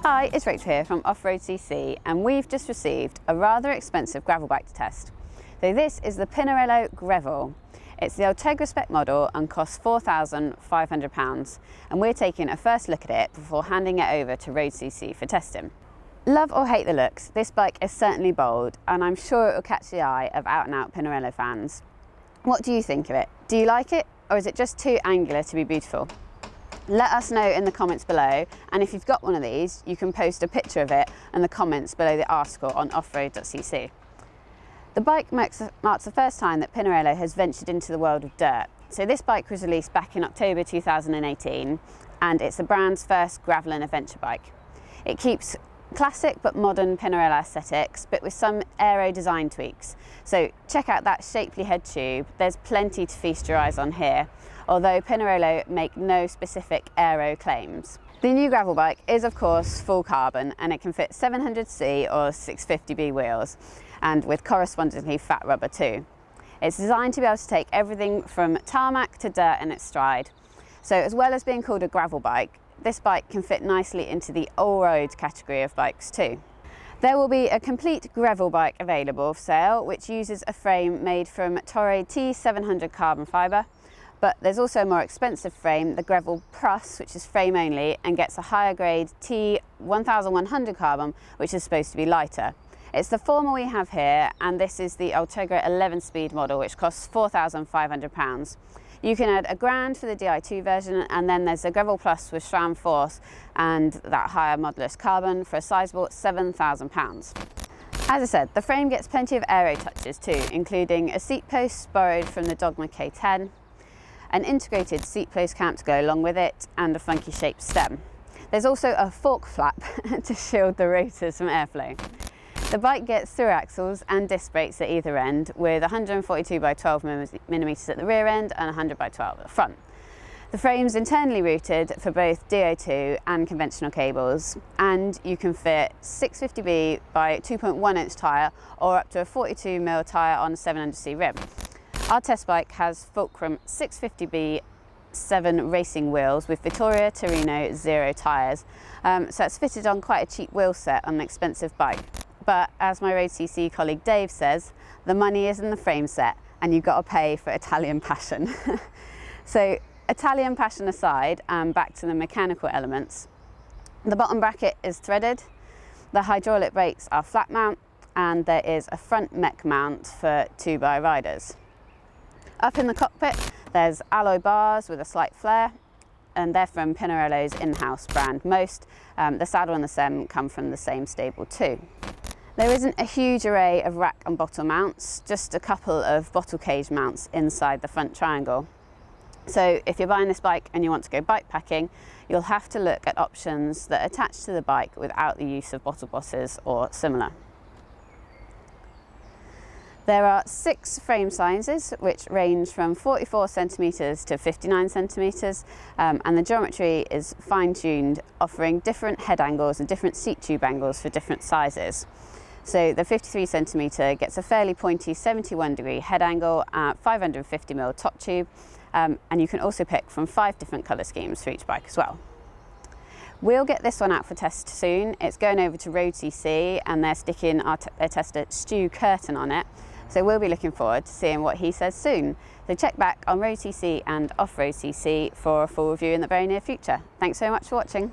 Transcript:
Hi, it's Rachael here from Off.road.cc, and we've just received a rather expensive gravel bike to test. So this is the Pinarello Grevil. It's the Ultegra spec model and costs £4,500, and we're taking a first look at it before handing it over to Road.cc for testing. Love or hate the looks, this bike is certainly bold, and I'm sure it will catch the eye of out-and-out Pinarello fans. What do you think of it? Do you like it, or is it just too angular to be beautiful? Let us know in the comments below, and if you've got one of these, you can post a picture of it in the comments below the article on off.road.cc. The bike marks the first time that Pinarello has ventured into the world of dirt. So this bike was released back in October 2018, and it's the brand's first gravel and adventure bike. It keeps classic but modern Pinarello aesthetics, but with some aero design tweaks. So check out that shapely head tube, there's plenty to feast your eyes on here, although Pinarello make no specific aero claims. The new gravel bike is of course full carbon, and it can fit 700C or 650B wheels, and with correspondingly fat rubber too. It's designed to be able to take everything from tarmac to dirt in its stride. So as well as being called a gravel bike, this bike can fit nicely into the all-road category of bikes too. There will be a complete gravel bike available for sale, which uses a frame made from Toray T700 carbon fibre, but there's also a more expensive frame, the Grevil Plus, which is frame only and gets a higher grade T1100 carbon, which is supposed to be lighter. It's the former we have here, and this is the Ultegra 11-speed model, which costs £4,500. You can add £1,000 for the Di2 version, and then there's a Grevil Plus with SRAM Force and that higher modulus carbon for a sizable £7,000. As I said, the frame gets plenty of aero touches too, including a seat post borrowed from the Dogma K10, an integrated seat post clamp to go along with it, and a funky shaped stem. There's also a fork flap to shield the rotors from airflow. The bike gets through axles and disc brakes at either end, with 142 by 12 mm at the rear end and 100 by 12 at the front. The frame's internally routed for both DO2 and conventional cables, and you can fit 650B by 2.1 inch tyre or up to a 42mm tyre on a 700C rim. Our test bike has Fulcrum 650B 7 racing wheels with Vittoria Torino 0 tyres, so it's fitted on quite a cheap wheel set on an expensive bike. But as my Road.cc colleague Dave says, the money is in the frame set, and you've got to pay for Italian passion. So Italian passion aside, back to the mechanical elements. The bottom bracket is threaded, the hydraulic brakes are flat mount, and there is a front mech mount for 2x riders. Up in the cockpit, there's alloy bars with a slight flare, and they're from Pinarello's in-house brand Most. The saddle and the stem come from the same stable too. There isn't a huge array of rack and bottle mounts, just a couple of bottle cage mounts inside the front triangle. So if you're buying this bike and you want to go bike packing, you'll have to look at options that attach to the bike without the use of bottle bosses or similar. There are 6 frame sizes, which range from 44 centimetres to 59 centimetres, and the geometry is fine-tuned, offering different head angles and different seat tube angles for different sizes. So the 53 centimetre gets a fairly pointy 71-degree head angle at 550mm top tube, and you can also pick from 5 different colour schemes for each bike as well. We'll get this one out for test soon. It's going over to Road.cc, and they're sticking their tester Stu Curtin on it. So we'll be looking forward to seeing what he says soon. So check back on Road.cc and Off.road.cc for a full review in the very near future. Thanks so much for watching.